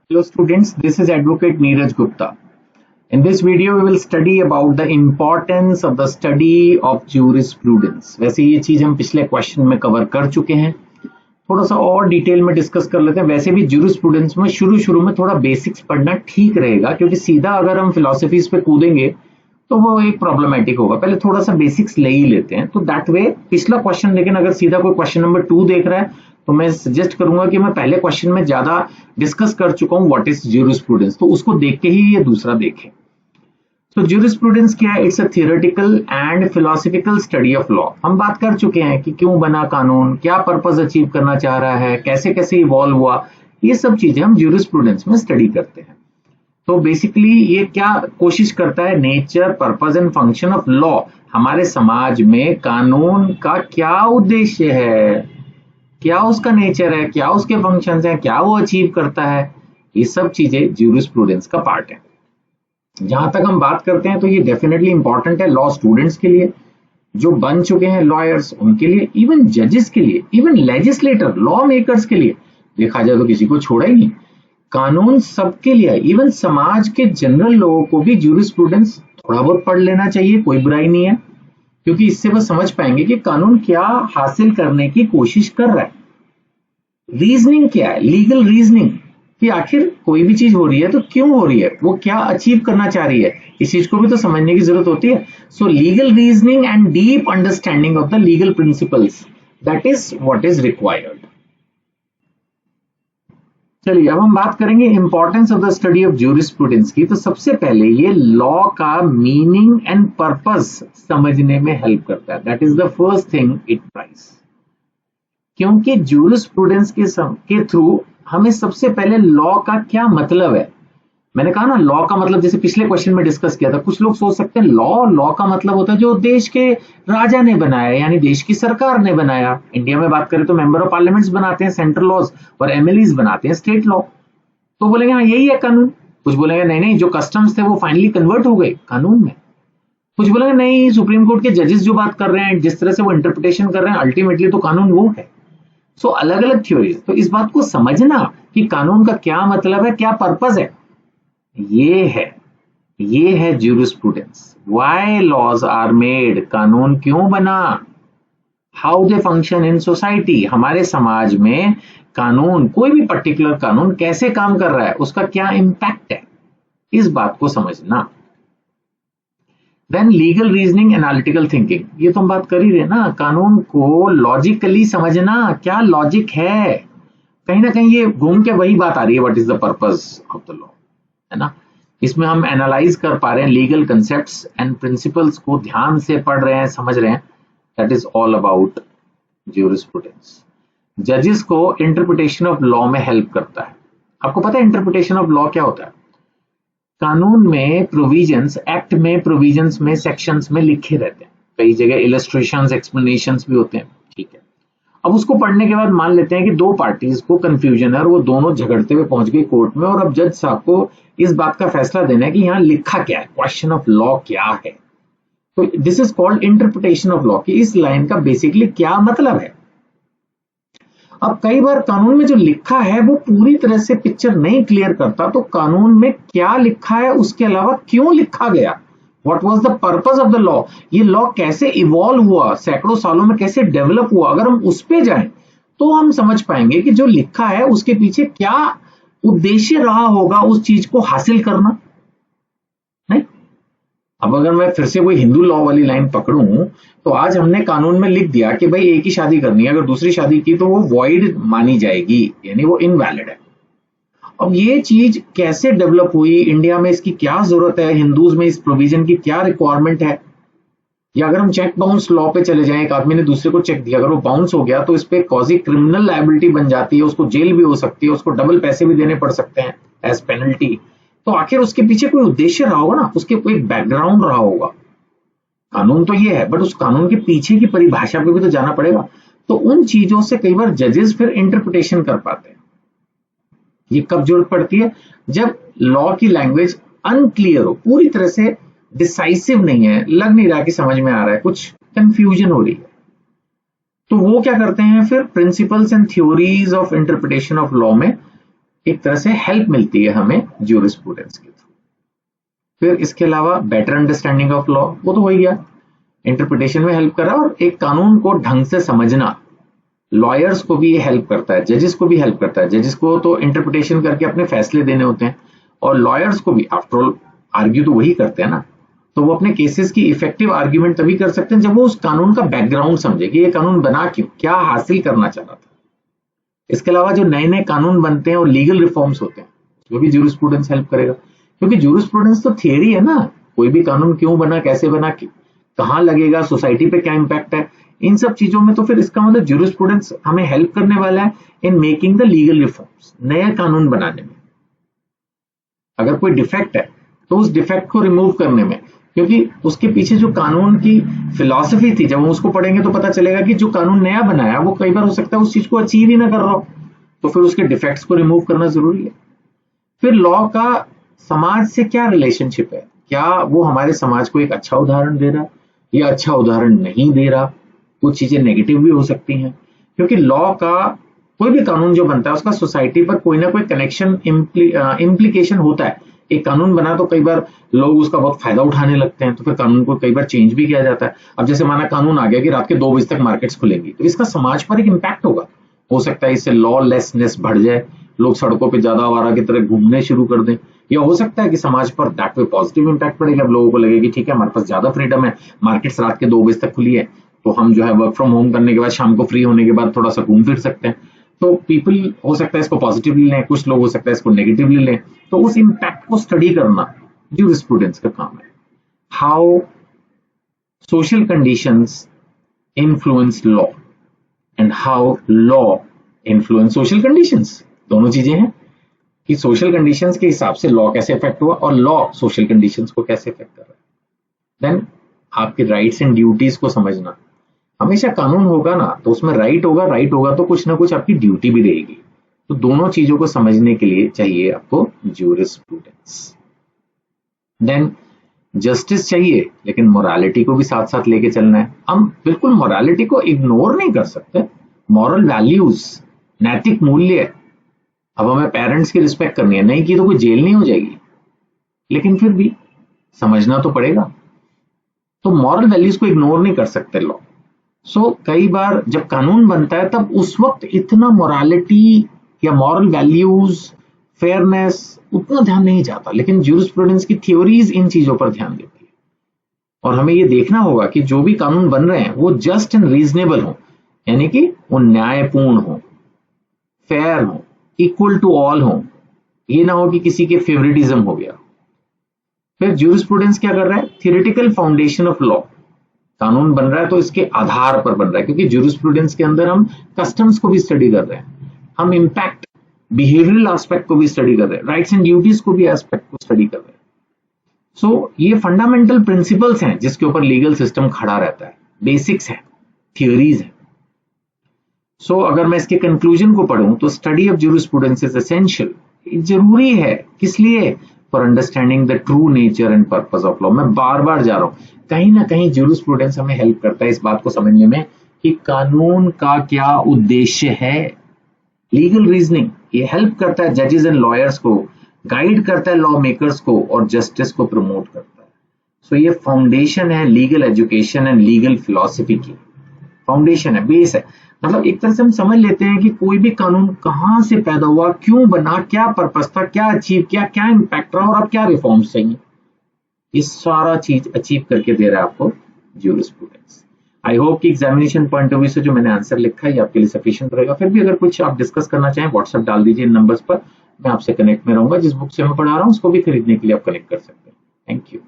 Hello students, this is Advocate Neeraj Gupta. In this video, we will study about the importance of the study of jurisprudence. वैसे ये चीज हम पिछले question में cover कर चुके हैं, थोड़ा सा और डिटेल में डिस्कस कर लेते हैं। वैसे भी jurisprudence में शुरू में थोड़ा बेसिक्स पढ़ना ठीक रहेगा, क्योंकि सीधा अगर हम फिलोसफीज पे कूदेंगे तो वो एक प्रॉब्लमेटिक होगा। पहले थोड़ा सा बेसिक्स ले ही लेते हैं, तो दैट वे पिछला क्वेश्चन, लेकिन अगर सीधा कोई क्वेश्चन नंबर 2 देख रहा है तो मैं सजेस्ट करूंगा कि मैं पहले क्वेश्चन में ज्यादा डिस्कस कर चुका हूं व्हाट इज ज्यूरिस्प्रूडेंस, तो उसको देख के ही ये दूसरा देखें। तो ज्यूरिस्प्रूडेंस क्या है? It's a theoretical and philosophical study of law. हम बात कर चुके हैं कि क्यों बना कानून, क्या पर्पस अचीव करना चाह रहा है, कैसे कैसे इवॉल्व हुआ, ये सब चीजें हम ज्यूरिस्प्रूडेंस में स्टडी करते हैं। तो बेसिकली ये क्या कोशिश करता है? Nature, purpose and function of law. हमारे समाज में कानून का क्या उद्देश्य है, क्या उसका नेचर है, क्या उसके फंक्शंस हैं, क्या वो अचीव करता है, ये सब चीजें ज्यूरिस्प्रूडेंस का पार्ट है। जहां तक हम बात करते हैं तो ये डेफिनेटली इंपॉर्टेंट है लॉ स्टूडेंट्स के लिए, जो बन चुके हैं लॉयर्स उनके लिए, इवन जजेस के लिए, इवन लेजिस्लेटर, लॉ मेकर्स के लिए। देखा जाए तो किसी को छोड़ा ही नहीं, कानून सबके लिए है। इवन समाज के जनरल लोगों को भी ज्यूरिस्प्रूडेंस थोड़ा बहुत पढ़ लेना चाहिए, कोई बुराई नहीं है, क्योंकि इससे वो समझ पाएंगे कि कानून क्या हासिल करने की कोशिश कर रहा है, रीजनिंग क्या है, लीगल रीजनिंग, कि आखिर कोई भी चीज हो रही है तो क्यों हो रही है, वो क्या अचीव करना चाह रही है, इस चीज को भी तो समझने की जरूरत होती है। सो legal reasoning and deep understanding of the legal principles, that is what is required. चलिए अब हम बात करेंगे importance of the study of jurisprudence की। तो सबसे पहले ये लॉ का मीनिंग एंड पर्पस समझने में हेल्प करता है, that is the first thing it tries. क्योंकि ज्यूरिस्प्रूडेंस के थ्रू हमें सबसे पहले लॉ का क्या मतलब है, मैंने कहा ना लॉ का मतलब, जैसे पिछले क्वेश्चन में डिस्कस किया था, कुछ लोग सोच सकते हैं लॉ का मतलब होता है जो देश के राजा ने बनाया, यानी देश की सरकार ने बनाया। इंडिया में बात करें तो मेंबर ऑफ पार्लियामेंट्स बनाते हैं सेंट्रल लॉज और एमएलएज बनाते हैं स्टेट लॉ। तो बोलेंगे हाँ यही है कानून। कुछ बोलेंगे नहीं, जो कस्टम्स थे वो फाइनली कन्वर्ट हो गए कानून में। कुछ बोलेंगे नहीं, सुप्रीम कोर्ट के जजेस जो बात कर रहे हैं, जिस तरह से वो इंटरप्रिटेशन कर रहे हैं, अल्टीमेटली तो कानून वो है। सो अलग अलग थ्योरीज। तो इस बात को समझना कि कानून का क्या मतलब है, क्या पर्पस है, ये है jurisprudence. Why laws are made, कानून क्यों बना, how they function in society, हमारे समाज में कानून, कोई भी पर्टिकुलर कानून कैसे काम कर रहा है, उसका क्या इंपैक्ट है, इस बात को समझना। Then legal reasoning, analytical thinking, ये तो हम बात कर ही रहे ना, कानून को लॉजिकली समझना, क्या लॉजिक है। कहीं ना कहीं ये घूम के वही बात आ रही है, what is the purpose of the law, है ना। इसमें हम एनालाइज कर पा रहे हैं लीगल कंसेप्ट्स एंड प्रिंसिपल्स को, ध्यान से पढ़ रहे हैं, समझ रहे हैं। That is all about jurisprudence. जजेस को इंटरप्रिटेशन ऑफ लॉ में हेल्प करता है। आपको पता है इंटरप्रिटेशन ऑफ लॉ क्या होता है? कानून में प्रोविजंस, एक्ट में प्रोविजंस में, सेक्शंस में लिखे रहते हैं, कई जगह इलस्ट्रेशंस, एक्सप्लेनेशंस भी होते हैं, ठीक है। अब उसको पढ़ने के बाद मान लेते हैं कि दो पार्टीज को कंफ्यूजन है और वो दोनों झगड़ते हुए पहुंच गए कोर्ट में, और अब जज साहब को इस बात का फैसला देना है कि यहाँ लिखा क्या है, क्वेश्चन ऑफ लॉ क्या है। तो this is called interpretation of law, कि इस लाइन का बेसिकली क्या मतलब है। अब कई बार कानून में जो लिखा है वो पूरी तरह से पिक्चर नहीं क्लियर करता, तो कानून में क्या लिखा है, उसके अलावा क्यों लिखा गया, what was the purpose of the law, ये लॉ कैसे इवॉल्व हुआ, सैकड़ों सालों में कैसे डेवलप हुआ, अगर हम उस पे जाएं तो हम समझ पाएंगे कि जो लिखा है उसके पीछे क्या उद्देश्य रहा होगा उस चीज को हासिल करना। नहीं, अब अगर मैं फिर से कोई हिंदू लॉ वाली लाइन पकड़ूं, तो आज हमने कानून में लिख दिया कि भाई एक ही शादी करनी है, अगर दूसरी शादी की तो वो वॉइड मानी जाएगी, यानी वो इनवैलिड है। अब ये चीज कैसे डेवलप हुई, इंडिया में इसकी क्या जरूरत है, हिंदूज में इस प्रोविजन की क्या रिक्वायरमेंट है, या अगर हम चेक बाउंस लॉ पे चले जाएं, एक आदमी ने दूसरे को चेक दिया, अगर वो बाउंस हो गया तो इस पे कॉजी क्रिमिनल लायबिलिटी बन जाती है, उसको जेल भी हो सकती है, उसको डबल पैसे भी देने पड़ सकते हैं एज पेनल्टी। तो आखिर उसके पीछे कोई उद्देश्य रहा होगा ना, उसके कोई बैकग्राउंड रहा होगा। कानून तो ये है, बट उस कानून के पीछे की परिभाषा पे भी तो जाना पड़ेगा। तो उन चीजों से कई बार जजेस फिर इंटरप्रिटेशन कर पाते हैं। ये कब जरूरत पड़ती है? जब लॉ की लैंग्वेज अनक्लियर हो, पूरी तरह से डिसाइसिव नहीं है, लग नहीं रहा कि समझ में आ रहा है, कुछ कंफ्यूजन हो रही है। तो वो क्या करते हैं फिर, principles and theories of interpretation of law में एक तरह से हेल्प मिलती है हमें ज्यूरिस्प्रूडेंस के थ्रू। फिर इसके अलावा बेटर अंडरस्टैंडिंग ऑफ लॉ, वो तो हो ही गया, इंटरप्रिटेशन में हेल्प कर रहा है। और एक कानून को ढंग से समझना लॉयर्स को भी ये हेल्प करता है, जजेस को भी हेल्प करता है। जजेस को तो इंटरप्रिटेशन करके अपने फैसले देने होते हैं, और लॉयर्स को भी, आफ्टर ऑल आर्ग्यू तो वही करते हैं ना, तो वो अपने केसेस की इफेक्टिव आर्ग्यूमेंट तभी कर सकते हैं जब वो उस कानून का बैकग्राउंड समझे कि ये कानून बना क्यों, क्या हासिल करना चाह रहा था। इसके अलावा जो नए नए कानून बनते हैं और लीगल रिफॉर्म्स होते हैं, उसमें भी ज्यूरिस्प्रूडेंस हेल्प करेगा, क्योंकि ज्यूरिस्प्रूडेंस तो थियरी है ना, कोई भी कानून क्यों बना, कैसे बना, कहाँ लगेगा, सोसाइटी पे क्या इंपैक्ट है, इन सब चीजों में। तो फिर इसका मतलब ज्यूरिस्प्रूडेंस हमें हेल्प करने वाला है in making the legal reforms, नए कानून बनाने में। अगर कोई डिफेक्ट है तो उस डिफेक्ट को रिमूव करने में, क्योंकि उसके पीछे जो कानून की फिलॉसफी थी, जब हम उसको पढ़ेंगे तो पता चलेगा कि जो कानून नया बनाया वो कई बार हो सकता है उस चीज को अचीव ही ना कर रहा हो, तो फिर उसके डिफेक्ट्स को रिमूव करना जरूरी है। फिर लॉ का समाज से क्या रिलेशनशिप है, क्या वो हमारे समाज को एक अच्छा उदाहरण दे रहा है या अच्छा उदाहरण नहीं दे रहा। कुछ चीजें नेगेटिव भी हो सकती हैं, क्योंकि लॉ का कोई भी कानून जो बनता है उसका सोसाइटी पर कोई ना कोई कनेक्शन, इम्प्लीकेशन होता है। एक कानून बना तो कई बार लोग उसका बहुत फायदा उठाने लगते हैं, तो फिर कानून को कई बार चेंज भी किया जाता है। अब जैसे माना कानून आ गया कि रात के 2 बजे तक मार्केट्स खुलेंगी, तो इसका समाज पर एक इम्पैक्ट होगा। हो सकता है इससे लॉलेसनेस बढ़ जाए, लोग सड़कों पे ज्यादा आवारा की तरह घूमने शुरू कर दें, या हो सकता है कि समाज पर दैट वे पॉजिटिव इम्पैक्ट पड़ेगा। अब लोगों को लगेगी ठीक है, हमारे पास ज्यादा फ्रीडम है, मार्केट्स रात के 2 बजे तक खुली है, तो हम जो है वर्क फ्रॉम होम करने के बाद शाम को फ्री होने के बाद थोड़ा सा घूम फिर सकते हैं। तो पीपल हो सकता है इसको पॉजिटिवली लें, कुछ लोग हो सकता है इसको नेगेटिवली लें। तो उस इम्पैक्ट को स्टडी करना ज्यूरिस्प्रूडेंस का काम है। How social conditions influence law and how law influence social conditions, दोनों चीजें हैं कि सोशल कंडीशंस के हिसाब से लॉ कैसे इफेक्ट हुआ और लॉ सोशल कंडीशंस को कैसे इफेक्ट कर रहा है। देन आपके राइट्स एंड ड्यूटीज को समझना, हमेशा कानून होगा ना तो उसमें राइट होगा तो कुछ ना कुछ आपकी ड्यूटी भी रहेगी। तो दोनों चीजों को समझने के लिए चाहिए आपको ज्यूरिस्प्रूडेंस। देन जस्टिस चाहिए, लेकिन मोरालिटी को भी साथ साथ लेके चलना है। हम बिल्कुल मोरालिटी को इग्नोर नहीं कर सकते। मॉरल वैल्यूज, नैतिक मूल्य, अब हमें पेरेंट्स की रिस्पेक्ट करनी है, नहीं की तो कोई जेल नहीं हो जाएगी, लेकिन फिर भी समझना तो पड़ेगा। तो मॉरल वैल्यूज को इग्नोर नहीं कर सकते लॉ। सो कई बार जब कानून बनता है तब उस वक्त इतना मोरालिटी या मॉरल वैल्यूज, फेयरनेस उतना ध्यान नहीं जाता, लेकिन ज्यूरिस्प्रूडेंस की थ्योरीज इन चीजों पर ध्यान देती है। और हमें ये देखना होगा कि जो भी कानून बन रहे हैं वो जस्ट एंड रीजनेबल हो, यानी कि वो न्यायपूर्ण हो, फेयर हो, इक्वल टू ऑल हो, ये ना हो कि किसी के फेवरेटिज्म हो गया। फिर ज्यूरिस्प्रूडेंस क्या कर रहा है, थियोरेटिकल फाउंडेशन ऑफ लॉ। कानून बन रहा है तो इसके आधार पर बन रहा है, क्योंकि ज्यूरिस्प्रूडेंस के अंदर हम कस्टम्स को भी स्टडी कर रहे हैं, हम इम्पैक्ट, बिहेवियरल एस्पेक्ट को भी स्टडी कर रहे हैं, राइट्स एंड ड्यूटीज को भी एस्पेक्ट को स्टडी कर रहे हैं। सो ये फंडामेंटल प्रिंसिपल्स हैं जिसके ऊपर लीगल सिस्टम खड़ा रहता है, बेसिक्स हैं, थियोरीज हैं। सो अगर मैं इसके कंक्लूजन को पढ़ूं तो study of jurisprudence is essential, जरूरी है। किस लिए? For understanding the true nature and purpose of law. मैं बार बार जा रहा हूं, कहीं ना कहीं ज्यूरिस्प्रूडेंस हमें हेल्प करता है इस बात को समझने में कि कानून का क्या उद्देश्य है। लीगल रीजनिंग ये हेल्प करता है जजेस एंड लॉयर्स को, गाइड करता है लॉ मेकर्स को, और जस्टिस को प्रमोट करता है। सो ये फाउंडेशन है legal education and legal philosophy की, फाउंडेशन है, बेस है। मतलब एक तरह से हम समझ लेते हैं कि कोई भी कानून कहां से पैदा हुआ, क्यों बना, क्या पर्पस था, क्या अचीव किया, क्या इम्पैक्ट रहा, और अब क्या रिफॉर्म्स चाहिए। ये सारा चीज अचीव करके दे रहा है आपको ज्यूरिस्प्रूडेंस। आई होप कि एग्जामिनेशन पॉइंट ऑफ व्यू से जो मैंने आंसर लिखा है ये आपके लिए सफिशिएंट रहेगा। फिर भी अगर कुछ आप डिस्कस करना चाहें व्हाट्सएप डाल दीजिए इन नंबर्स पर, मैं आपसे कनेक्ट में रहूंगा। जिस बुक से मैं पढ़ा रहा हूँ उसको भी खरीदने के लिए आप कनेक्ट कर सकते हैं। Thank you.